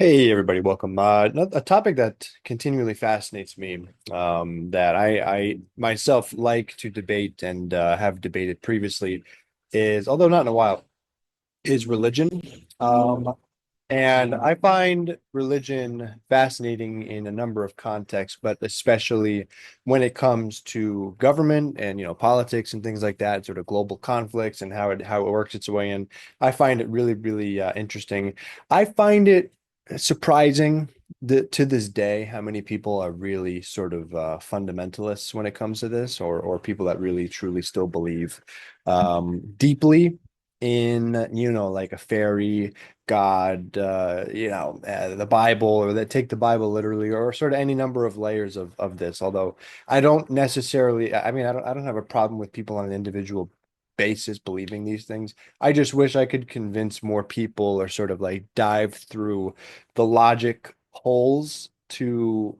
Hey everybody, welcome. A topic that continually fascinates me, that I myself like to debate and have debated previously is, although not in a while, is religion. And I find religion fascinating in a number of contexts, but especially when it comes to government and politics and things like that, sort of global conflicts and how it works its way in. I find it really interesting. I find it surprising that to this day how many people are really sort of fundamentalists when it comes to this, or people that really truly still believe deeply in like a fairy God, the Bible, or that take the Bible literally, or sort of any number of layers of this. Although I don't necessarily, I mean, I don't have a problem with people on an individual basis believing these things. I just wish I could convince more people, or sort of like dive through the logic holes to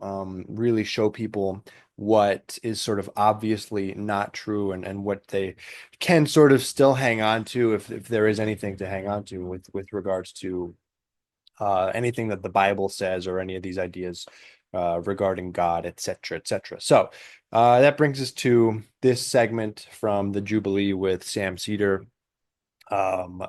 really show people what is sort of obviously not true, and what they can sort of still hang on to, if there is anything to hang on to with regards to anything that the Bible says, or any of these ideas regarding God, etc., etc. So that brings us to this segment from the Jubilee with Sam Seder. Um,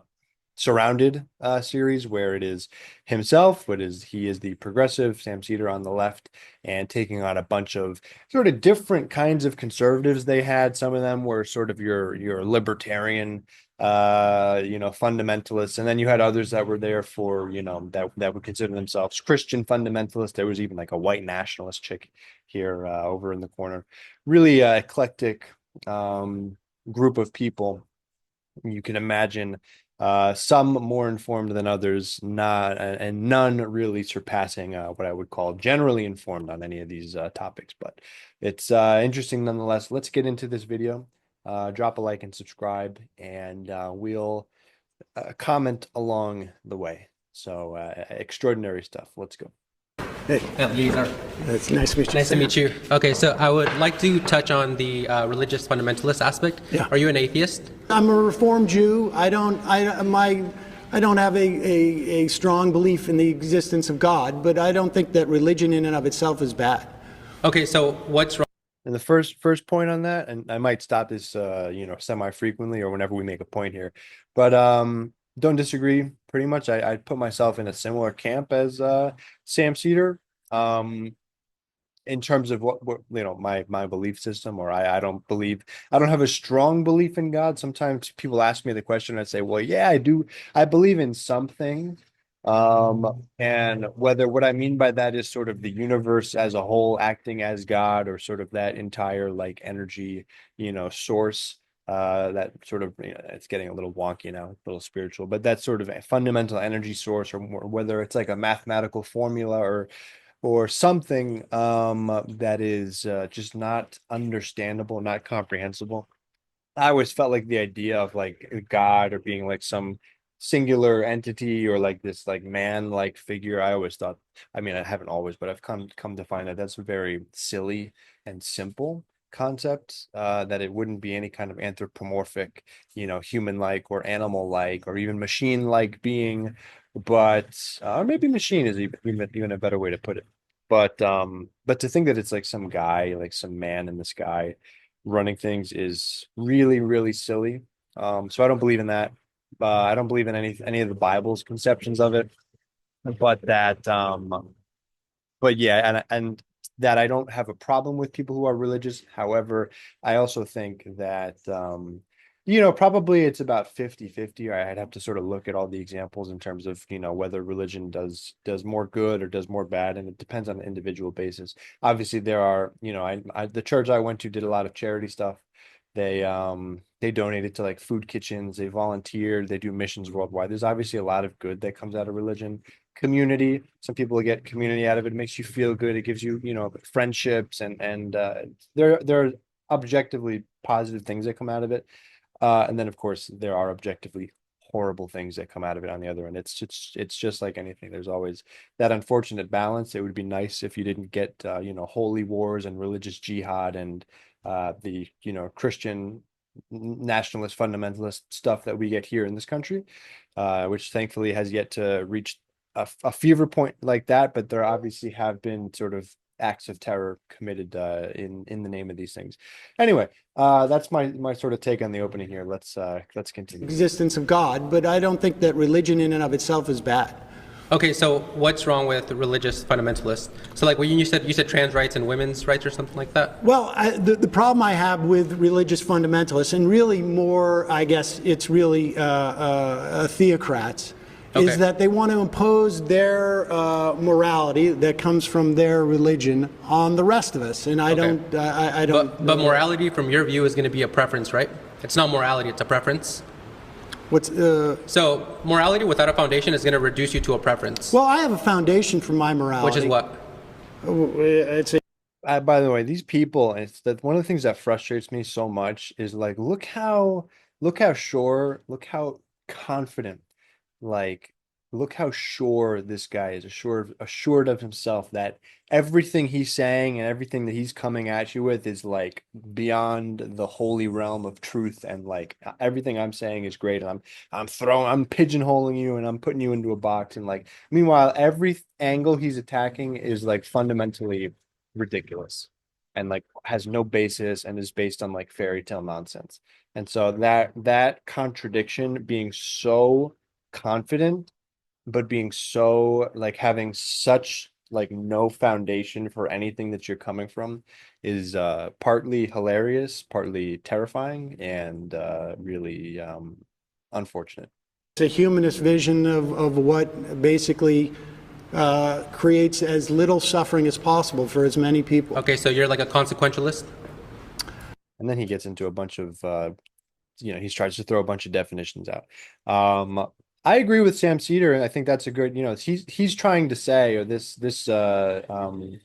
Surrounded series, where it is himself, he is the progressive Sam Seder on the left, and taking on a bunch of sort of different kinds of conservatives they had. Some of them were sort of your libertarian fundamentalists, and then you had others that were there for, that would consider themselves Christian fundamentalists. There was even like a white nationalist chick here over in the corner. Really eclectic group of people. You can imagine some more informed than others, not and none really surpassing what I would call generally informed on any of these topics. But it's interesting nonetheless. Let's get into this video. Drop a like and subscribe, and we'll comment along the way. So extraordinary stuff. Let's go. Hey, Eliezer. it's nice to meet you, Nice to Sam. meet you. Okay, so I would like to touch on the religious fundamentalist aspect. Yeah. Are you an atheist? I'm a Reformed Jew. I don't have a strong belief in the existence of God, but I don't think that religion in and of itself is bad. Okay, so what's wrong? And the first point on that, and I might stop this semi-frequently or whenever we make a point here, but don't disagree. Pretty much I'd put myself in a similar camp as Sam Seder. Um in terms of what my belief system, or I don't have a strong belief in God. Sometimes people ask me the question, I say, well, yeah, I do. I believe in something. And whether what I mean by that is sort of the universe as a whole acting as God, or sort of that entire like energy, source, that sort of, it's getting a little wonky now, a little spiritual, but that's sort of a fundamental energy source, or whether it's like a mathematical formula, or something that is just not understandable, not comprehensible. I always felt like the idea of like God, or being like some singular entity, or like this like man-like figure. I always thought, I mean, I haven't always, but I've come to find that that's a very silly and simple concept, that it wouldn't be any kind of anthropomorphic, human-like or animal-like or even machine-like being, but or maybe machine is even a better way to put it. But to think that it's like some guy, like some man in the sky running things, is really silly. So I don't believe in that. I don't believe in any of the Bible's conceptions of it. But yeah, and that I don't have a problem with people who are religious. However, I also think that probably it's about 50-50. I'd have to sort of look at all the examples in terms of, whether religion does more good or does more bad, and it depends on an individual basis. Obviously, there are, the church I went to did a lot of charity stuff. They donated to like food kitchens, they volunteered, they do missions worldwide. There's obviously a lot of good that comes out of religion. Community, some people get community out of it. It makes you feel good. It gives you, friendships, and there are objectively positive things that come out of it. And then of course there are objectively horrible things that come out of it on the other end. It's just like anything. There's always that unfortunate balance. It would be nice if you didn't get holy wars and religious jihad, and the Christian nationalist fundamentalist stuff that we get here in this country, which thankfully has yet to reach a fever point like that, but there obviously have been sort of acts of terror committed in the name of these things. Anyway, that's my sort of take on the opening here. Let's continue. Existence of God, but I don't think that religion in and of itself is bad. Okay, so what's wrong with religious fundamentalists? So like when you said trans rights and women's rights or something like that? Well, the problem I have with religious fundamentalists, and really more, I guess it's really theocrats, Okay. is that they want to impose their morality that comes from their religion on the rest of us. And I don't. But morality, from your view, is going to be a preference, right? It's not morality; it's a preference. What's So morality without a foundation is going to reduce you to a preference, well, I have a foundation for my morality. which is what? It's By the way, these people, it's that one of the things that frustrates me so much is like, look how sure, look how confident, like, look how sure this guy is, assured of himself that everything he's saying and everything that he's coming at you with is like beyond the holy realm of truth, and like everything I'm saying is great, and I'm pigeonholing you and I'm putting you into a box, and like meanwhile every angle he's attacking is like fundamentally ridiculous and like has no basis and is based on like fairy tale nonsense. And so that contradiction, being so confident but being so like having such like no foundation for anything that you're coming from, is partly hilarious, partly terrifying, and really unfortunate. a humanist vision of what basically creates as little suffering as possible for as many people. Okay, so you're like a consequentialist. And then he gets into a bunch of he tries to throw a bunch of definitions out. I agree with Sam Seder, and I think that's a good, he's trying to say, or this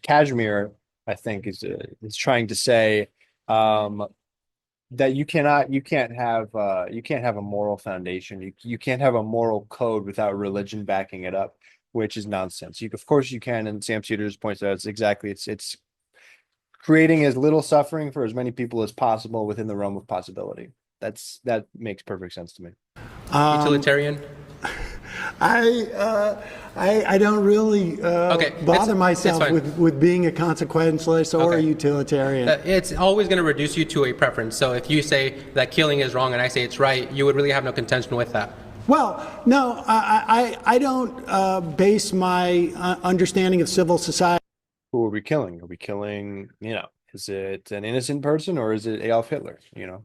Kashmir, I think is trying to say that you can't have a moral foundation. You can't have a moral code without religion backing it up, which is nonsense. Of course you can, and Sam Cedars points out it's creating as little suffering for as many people as possible within the realm of possibility. That makes perfect sense to me. Utilitarian. I don't really bother myself with being a consequentialist or a utilitarian. It's always going to reduce you to a preference. So if you say that killing is wrong and I say it's right, you would really have no contention with that. Well, no, I don't base my understanding of civil society. Who are we killing? Are we killing, is it an innocent person or is it Adolf Hitler?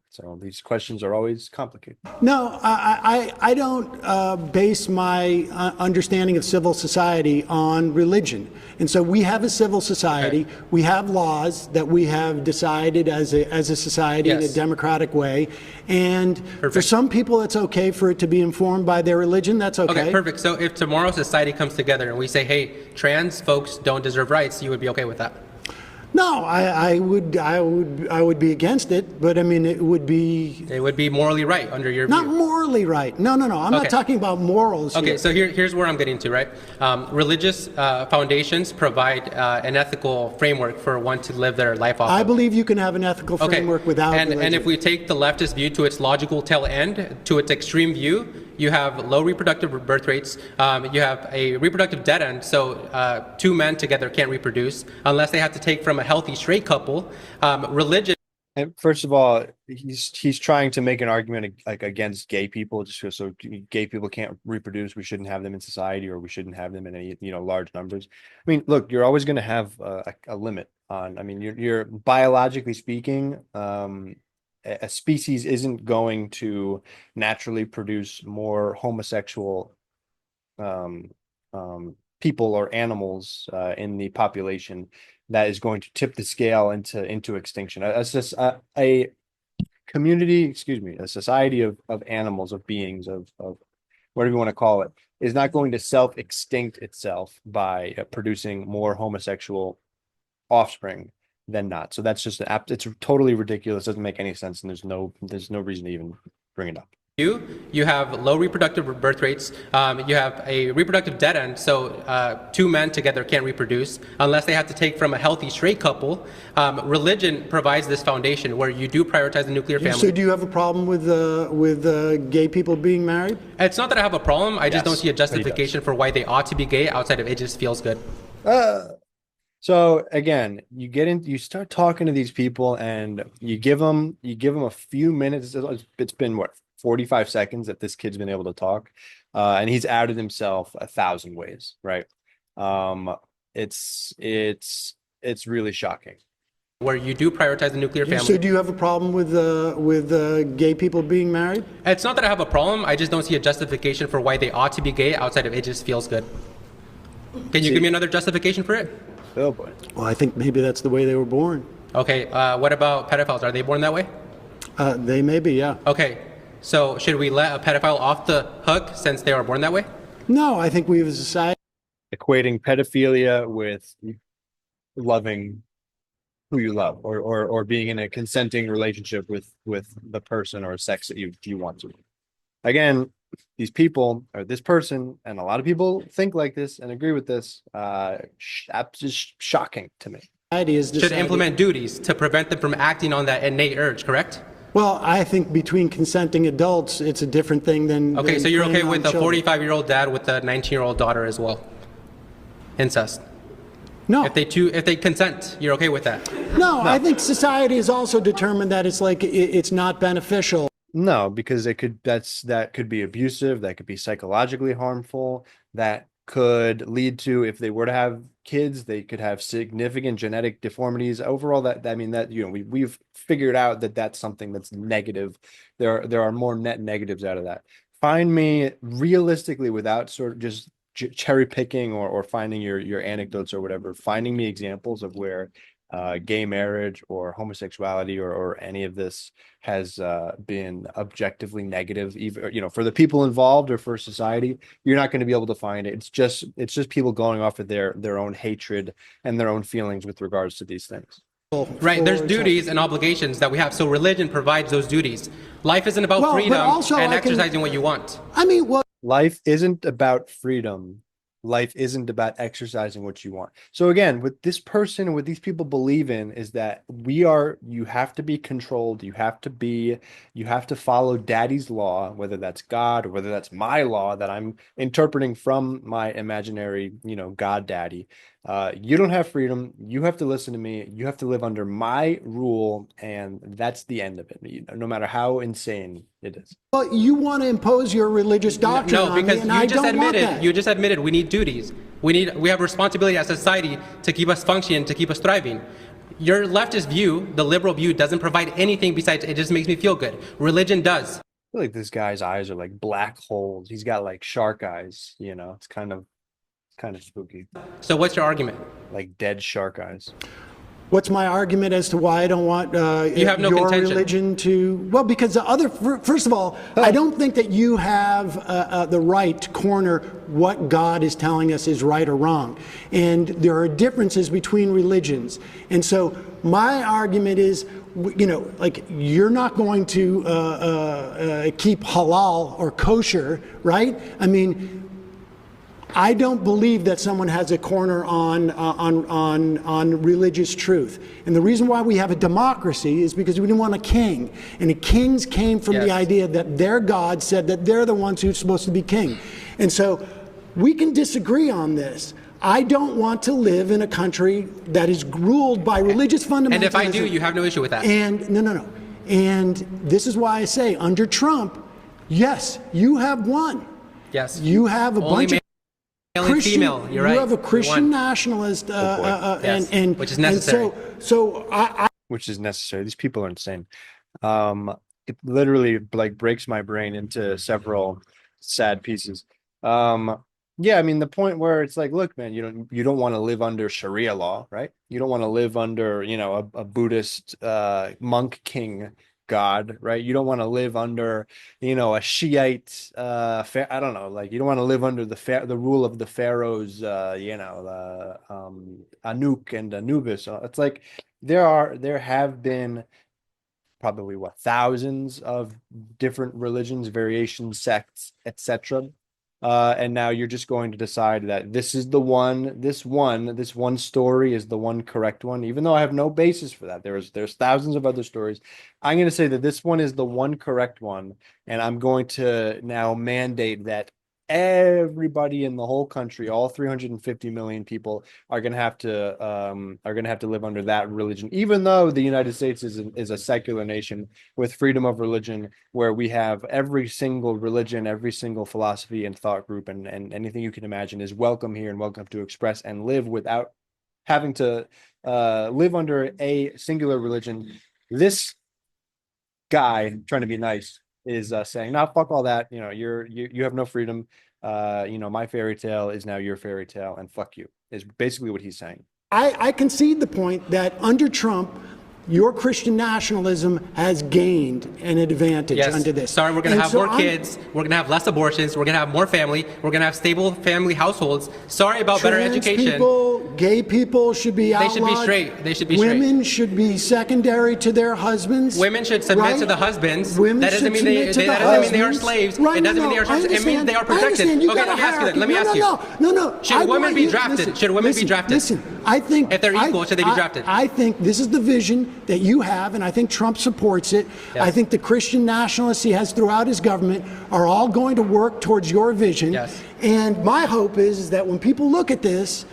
So these questions are always complicated. No, I don't base my understanding of civil society on religion. And so we have a civil society. Okay. We have laws that we have decided as a society in a Yes. democratic way. And for Perfect. some people, it's okay for it to be informed by their religion. That's okay. Okay, perfect. So if tomorrow society comes together and we say, hey, trans folks don't deserve rights, you would be okay with that? No, I would be against it, but I mean, it would be morally right under your not view. morally right. No. I'm Okay. not talking about morals Okay, here. so here's where I'm getting to, right? Religious foundations provide an ethical framework for one to live their life off I of. believe you can have an ethical framework without and religion. if we take the leftist view to its logical tail end, to its extreme view, you have low reproductive birth rates. You have a reproductive dead end, so two men together can't reproduce unless they have to take from a healthy straight couple. Religion. And first of all, he's trying to make an argument like against gay people, just so gay people can't reproduce. We shouldn't have them in society, or we shouldn't have them in any large numbers. I mean, look, you're always going to have a limit on. I mean, you're biologically speaking, a species isn't going to naturally produce more homosexual people or animals in the population that is going to tip the scale into extinction. A community, a society of animals, of beings, of whatever you want to call it, is not going to self-extinct itself by producing more homosexual offspring than not. So that's just it's totally ridiculous. Doesn't make any sense, and there's no reason to even bring it up. You have low reproductive birth rates. You have a reproductive dead end, so two men together can't reproduce unless they have to take from a healthy straight couple. Religion provides this foundation where you do prioritize the nuclear family. So do you have a problem with gay people being married? It's not that I have a problem. I just Yes, don't see a but he does. justification for why they ought to be gay outside of it just feels good. So again, you start talking to these people and you give them a few minutes. It's been what, 45 seconds that this kid's been able to talk. And he's outed himself 1,000 ways, right? It's really shocking. Where you do prioritize the nuclear family. So do you have a problem with gay people being married? It's not that I have a problem. I just don't see a justification for why they ought to be gay outside of it just feels good. Can you give me another justification for it? Oh boy. Well, I think maybe that's the way they were born. Okay, what about pedophiles? Are they born that way? They may be, yeah. Okay, so should we let a pedophile off the hook since they were born that way? No, I think we as a society Equating pedophilia with loving who you love, or being in a consenting relationship with the person or sex that you want to. Again, these people, or this person, and a lot of people think like this and agree with this. That's just shocking to me. is Should decided. implement duties to prevent them from acting on that innate urge, correct? Well, I think between consenting adults, it's a different thing than. Okay, than so you're okay preying with on a children. 45-year-old dad with a 19-year-old daughter as well? Incest. No, If they consent, you're okay with that? no, I think society has also determined that it's not beneficial. No, because that could be abusive, that could be psychologically harmful, that could lead to, if they were to have kids, they could have significant genetic deformities. Overall, we've figured out that that's something that's negative. There are more net negatives out of that. Find me realistically, without sort of just cherry picking or finding your anecdotes or whatever, finding me examples of where gay marriage or homosexuality or any of this has been objectively negative, even for the people involved or for society. You're not going to be able to find it. It's just people going off of their own hatred and their own feelings with regards to these things. Right, there's duties and obligations that we have. So religion provides those duties. Life isn't about Well, but freedom also and I can- exercising what you want. I mean, well, Life isn't about freedom. Life isn't about exercising what you want. So again, what this person, what these people believe in is that you have to be controlled. You have to follow daddy's law, whether that's God or whether that's my law that I'm interpreting from my imaginary, God daddy. You don't have freedom. You have to listen to me. You have to live under my rule. And that's the end of it. No matter how insane it is. well, you want to impose your religious doctrine No, on me, because and I don't want that. you just admitted we need duties. We have responsibility as a society to keep us functioning, to keep us thriving. Your leftist view, the liberal view, doesn't provide anything besides it just makes me feel good. Religion does. I feel like this guy's eyes are like black holes. He's got like shark eyes, it's kind of spooky. So what's your argument? Like dead shark eyes. What's my argument as to why I don't want You have no your contention. religion to? Well, because first of all, I don't think that you have the right to corner what God is telling us is right or wrong. And there are differences between religions. And so my argument is, you're not going to keep halal or kosher, right? I mean, I don't believe that someone has a corner on religious truth. And the reason why we have a democracy is because we didn't want a king. And the kings came from the idea that their God said that they're the ones who's supposed to be king. And so we can disagree on this. I don't want to live in a country that is ruled by religious fundamentalism. And if I do, you have no issue with that. And no. And this is why I say under Trump, yes, you have won. Yes. You have a Only bunch of male and Christian, female. You're right. you have a You Christian won. nationalist, Yes, and which is necessary. And so I Which is necessary. These people are insane. It literally like breaks my brain into several sad pieces. Yeah, I mean the point where it's like, look, man, you don't want to live under Sharia law, right? You don't want to live under, a Buddhist monk king God, right? You don't want to live under, a Shiite, I don't know, like you don't want to live under the rule of the pharaohs, Anuк and Anubis. It's like there have been probably what, thousands of different religions, variations, sects, etc. And now you're just going to decide that this is the one, this one story is the one correct one, even though I have no basis for that. There's thousands of other stories. I'm going to say that this one is the one correct one, and I'm going to now mandate that everybody in the whole country, all 350 million people, are going to have to live under that religion, even though the United States is a secular nation with freedom of religion, where we have every single religion, every single philosophy and thought group, and anything you can imagine is welcome here and welcome to express and live without having to live under a singular religion. This guy trying to be nice is saying, "No, fuck all that. You know, you have no freedom. My fairy tale is now your fairy tale, and fuck you," is basically what he's saying. I concede the point that under Trump, your Christian nationalism has gained an advantage under this. Sorry, we're going to have more kids. We're going to have less abortions. We're going to have more family. We're going to have stable family households. Sorry about better education. People, gay people should be outlawed. They should be straight. They should be straight. Women should be secondary to their husbands. Women should submit to the husbands. Women that doesn't mean they are slaves. Right, it doesn't mean they are slaves. It means they are protected. Okay, let me ask you that. Let me ask you. No. Should women be drafted? Should women be drafted? Listen, I think if they're equal, should they be drafted? I think this is the vision that you have, and I think Trump supports it. Yes. I think the Christian nationalists he has throughout his government are all going to work towards your vision. Yes. And my hope is that when people look at this,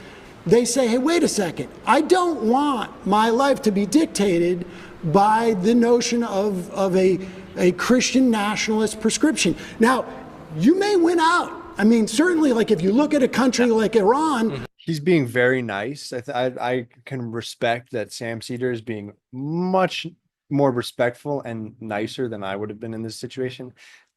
they say, hey, wait a second. I don't want my life to be dictated by the notion of a Christian nationalist prescription. Now, you may win out. I mean, certainly, like if you look at a country like Iran, he's being very nice. I can respect that Sam Seder is being much more respectful and nicer than I would have been in this situation.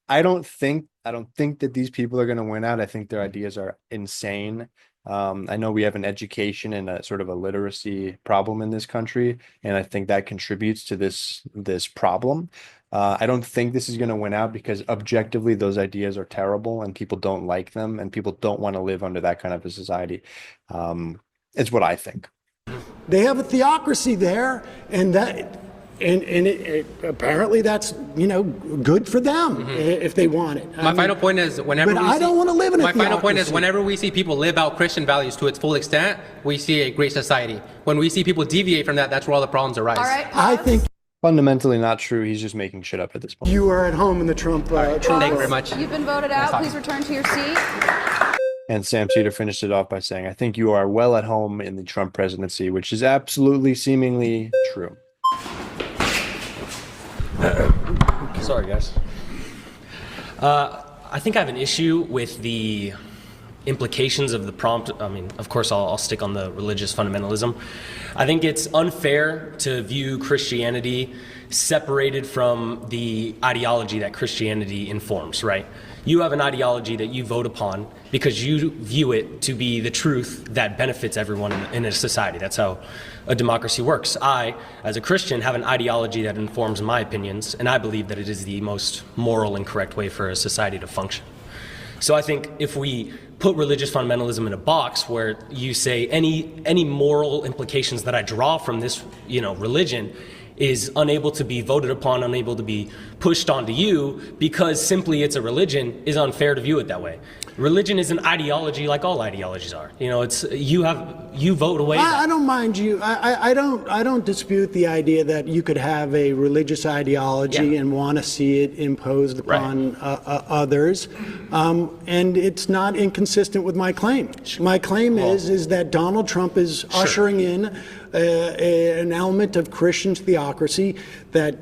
I don't think that these people are going to win out. I think their ideas are insane. I know we have an education and a sort of a literacy problem in this country, and I think that contributes to this problem. I don't think this is going to win out because objectively those ideas are terrible and people don't like them and people don't want to live under that kind of a society. It's what I think. They have a theocracy there, and apparently that's good for them if they want it. My final point is whenever I don't want to live in a my theocracy. final point is whenever we see people live out Christian values to its full extent, we see a great society. When we see people deviate from that, that's where all the problems arise. All right. I think Fundamentally not true. He's just making shit up at this point. you are at home in the Trump. Thank you very much. You've been voted out. Please return to your seat. And Sam Seder finished it off by saying, "I think you are well at home in the Trump presidency," which is absolutely seemingly true. Sorry, guys. I think I have an issue with the implications of the prompt. I mean, of course, I'll stick on the religious fundamentalism. I think it's unfair to view Christianity separated from the ideology that Christianity informs, right? You have an ideology that you vote upon because you view it to be the truth that benefits everyone in a society. That's how a democracy works. I, as a Christian, have an ideology that informs my opinions, and I believe that it is the most moral and correct way for a society to function. So I think if we put religious fundamentalism in a box where you say any moral implications that I draw from this, religion is unable to be voted upon, unable to be pushed onto you because simply it's a religion, is unfair to view it that way. Religion is an ideology like all ideologies are. It's you vote away. I don't mind you. I don't dispute the idea that you could have a religious ideology and want to see it imposed upon others, and it's not inconsistent with my claim. My claim is that Donald Trump is ushering in an element of Christian theocracy that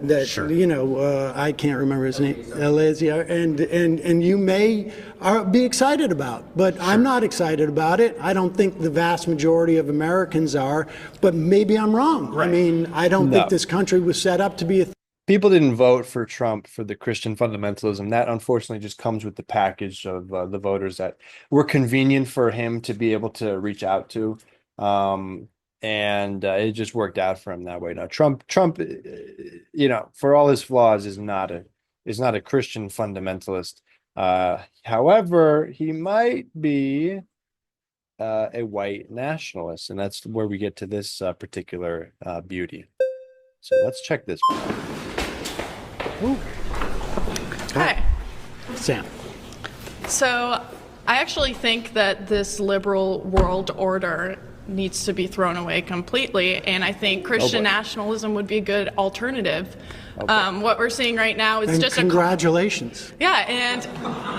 I can't remember his name, and you may be excited about, but I'm not excited about it. I don't think the vast majority of Americans are, but maybe I'm wrong. I mean, I don't think this country was set up to be a People didn't vote for Trump for the Christian fundamentalism. That unfortunately just comes with the package of the voters that were convenient for him to be able to reach out to. And it just worked out for him that way. Now, Trump, for all his flaws, is not a Christian fundamentalist. However, he might be a white nationalist, and that's where we get to this particular beauty. So let's check this. Hi. Sam. So I actually think that this liberal world order needs to be thrown away completely, and I think Christian nationalism would be a good alternative. What we're seeing right now is And just congratulations. yeah, and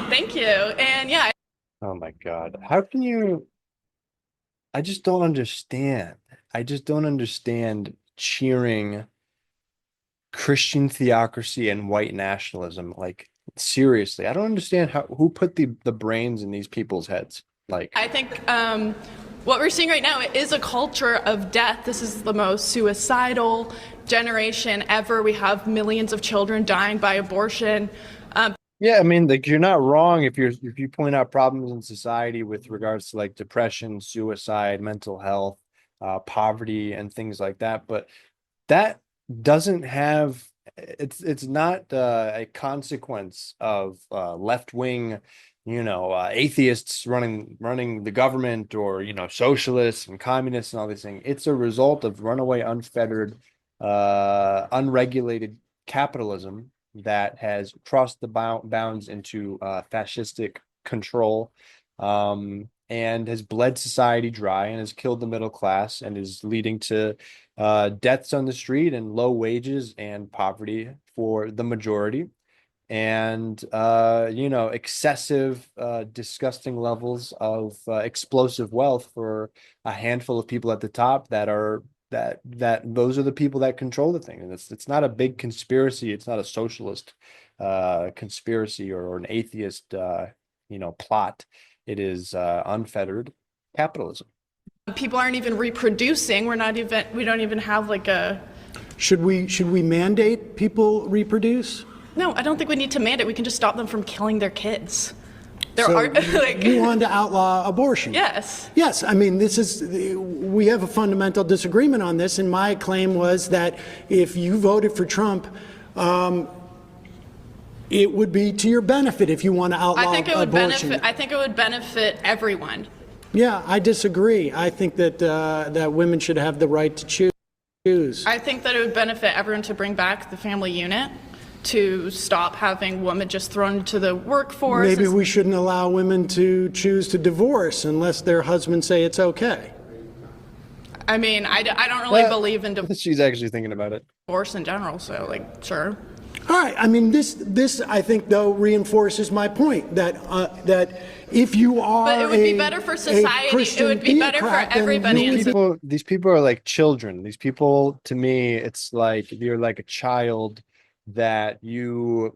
thank you. And yeah, Oh my God. How can you? I just don't understand. I just don't understand cheering Christian theocracy and white nationalism. Like, seriously, I don't understand who put the brains in these people's heads. Like, I think what we're seeing right now is a culture of death. This is the most suicidal generation ever. We have millions of children dying by abortion. yeah, I mean, like, you're not wrong if you point out problems in society with regards to like depression, suicide, mental health, poverty, and things like that. But that doesn't have it's not a consequence of left wing, atheists running the government, or socialists and communists and all these things. It's a result of runaway, unfettered, unregulated capitalism that has crossed the bounds into fascistic control, and has bled society dry and has killed the middle class and is leading to deaths on the street and low wages and poverty for the majority, and excessive, disgusting levels of explosive wealth for a handful of people at the top that those are the people that control the thing. And it's not a big conspiracy. It's not a socialist conspiracy or an atheist plot. It is unfettered capitalism. People aren't even reproducing. We don't even have like a. Should we mandate people reproduce? No, I don't think we need to mandate. We can just stop them from killing their kids. There So are like. you want to outlaw abortion? Yes. Yes, I mean, we have a fundamental disagreement on this, and my claim was that if you voted for Trump, it would be to your benefit if you want to outlaw I think it would abortion. I think it would benefit everyone. Yeah, I disagree. I think that women should have the right to choose. I think that it would benefit everyone to bring back the family unit, to stop having women just thrown into the workforce. Maybe we shouldn't allow women to choose to divorce unless their husbands say it's okay. I mean, I don't really believe in She's actually thinking about it. divorce in general, so like, sure. All right. I mean, this I think though reinforces my point that if you are But it would be better for society. It would be better for everybody. These people are like children. These people, to me, it's like you're like a child that you've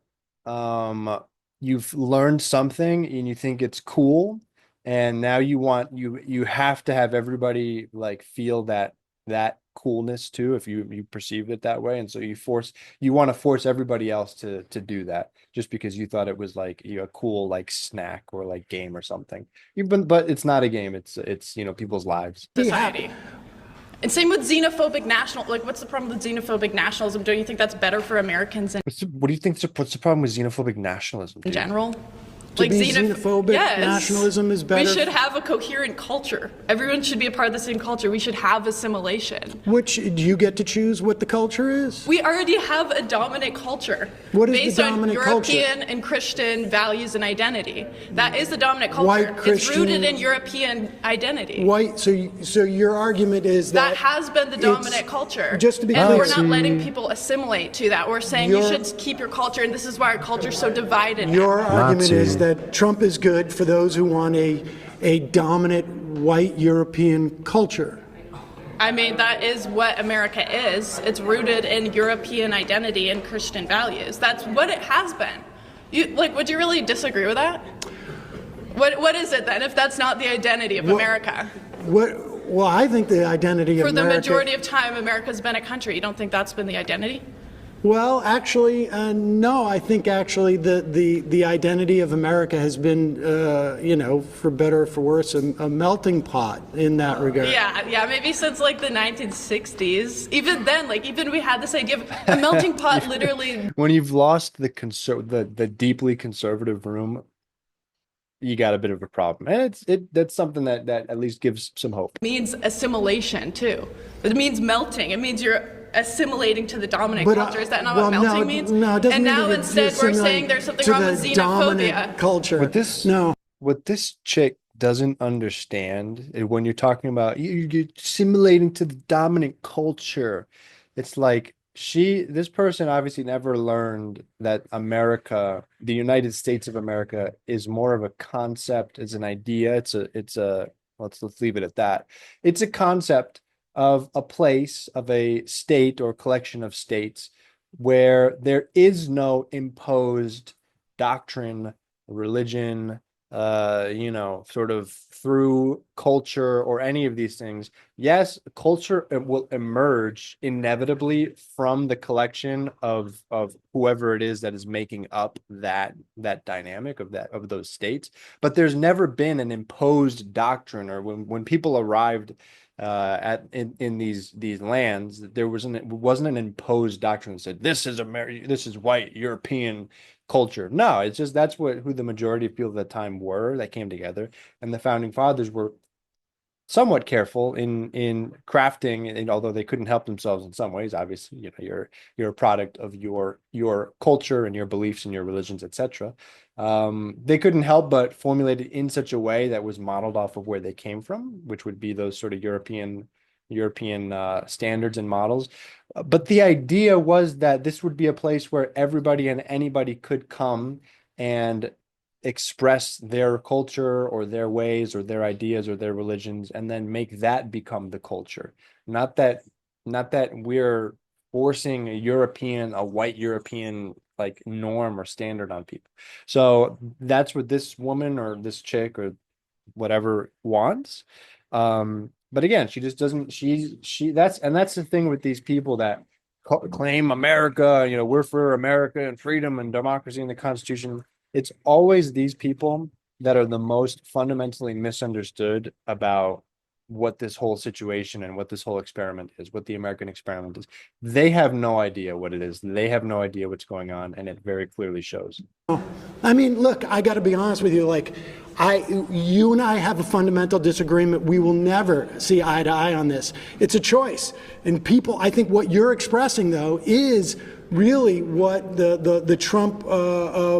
learned something and you think it's cool, and now you have to have everybody like feel that coolness too, if you perceive it that way, and so you want to force everybody else to do that just because you thought it was like a cool like snack or like game or something. But it's not a game. It's people's lives. Society. And same with xenophobic what's the problem with xenophobic nationalism? Don't you think that's better for Americans What do you think? What's the problem with xenophobic nationalism? in general? to be xenophobic, yes. nationalism is better. We should have a coherent culture. Everyone should be a part of the same culture. We should have assimilation. Which, do you get to choose what the culture is? We already have a dominant culture. What is the based dominant on culture? European and Christian values and identity. That is the dominant culture. White Christian- It's rooted in European identity. White, so your argument is that That has been the dominant it's- culture. Just to be and clear, we're not letting people assimilate to that. We're saying you Your- should keep your culture, and this is why our culture is so divided. your argument to. is that Trump is good for those who want a dominant white European culture. I mean, that is what America is. It's rooted in European identity and Christian values. That's what it has been. Would you really disagree with that? What is it then, if that's not the identity of America? Well, I think the identity of For the America. majority of time, America's been a country. You don't think that's been the identity? Well, actually, no. I think actually the identity of America has been, for better or for worse, a melting pot in that regard. Yeah, maybe since like the 1960s. Even then, even we had this idea of a melting pot literally. When you've lost the deeply conservative room, you got a bit of a problem, and that's something that at least gives some hope. Means assimilation too. It means melting. It means assimilating to the dominant But, culture. Is that not well, what melting no, means? no, it doesn't and mean now that instead you're we're saying assimilating there's something to wrong the with dominant xenophobia. culture. What this chick doesn't understand when you're talking about you're assimilating to the dominant culture, it's like this person obviously never learned that America, the United States of America, is more of a concept, it's an idea, it's a let's leave it at that. It's a concept of a place, of a state or collection of states where there is no imposed doctrine, religion, sort of through culture or any of these things. Yes, culture will emerge inevitably from the collection of whoever it is that is making up that dynamic of those states. But there's never been an imposed doctrine, or when people arrived in these lands, it wasn't an imposed doctrine that said this is America, this is white European culture. No, it's just who the majority of people at the time were that came together, and the founding fathers were somewhat careful in crafting, and although they couldn't help themselves in some ways, obviously, you're a product of your culture and your beliefs and your religions, etc. They couldn't help but formulate it in such a way that was modeled off of where they came from, which would be those sort of European standards and models. But the idea was that this would be a place where everybody and anybody could come and express their culture or their ways or their ideas or their religions, and then make that become the culture. Not that we're forcing a white European like norm or standard on people. So that's what this woman or this chick or whatever wants. But again, she just doesn't, that's the thing with these people that claim America, we're for America and freedom and democracy and the Constitution. It's always these people that are the most fundamentally misunderstood about what this whole situation and what this whole experiment is, what the American experiment is. They have no idea what it is. They have no idea what's going on, and it very clearly shows. I mean, look, I got to be honest with you. Like, you and I have a fundamental disagreement. We will never see eye to eye on this. It's a choice. And people, I think what you're expressing, though, is really what the Trump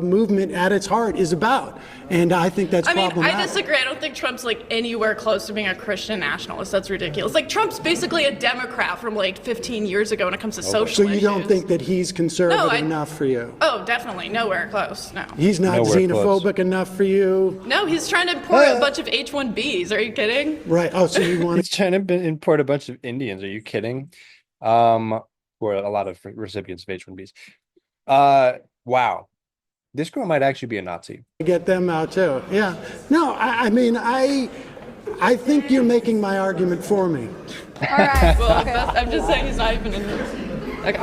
movement at its heart is about. And I think that's problematic. I disagree. I don't think Trump's like anywhere close to being a Christian nationalist. That's ridiculous. Like, Trump's basically a Democrat from like 15 years ago when it comes to social issues. So you don't think that he's conservative enough for you? Oh, definitely. Nowhere close. No. He's not xenophobic enough for you? No, he's trying to import a bunch of H-1Bs. Are you kidding? Right. Oh, so you want He's trying to import a bunch of Indians. Are you kidding? For a lot of recipients of H-1Bs. Wow. This girl might actually be a Nazi. get them out too. Yeah. No, I mean, I think you're making my argument for me. All right. Well, Okay. I'm just saying he's not even in this. Okay.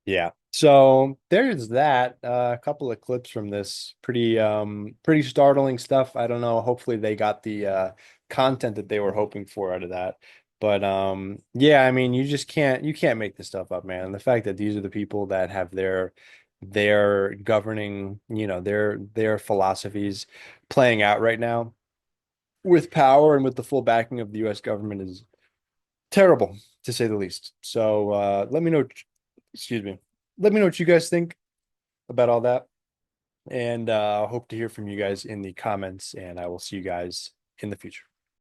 Yeah. So there's that. A couple of clips from this. Pretty startling stuff. I don't know. Hopefully they got the content that they were hoping for out of that. But yeah, I mean, you can't make this stuff up, man. And the fact that these are the people that have their governing, their philosophies playing out right now with power and with the full backing of the US government is terrible, to say the least. So let me know what you guys think about all that. And hope to hear from you guys in the comments, and I will see you guys in the future.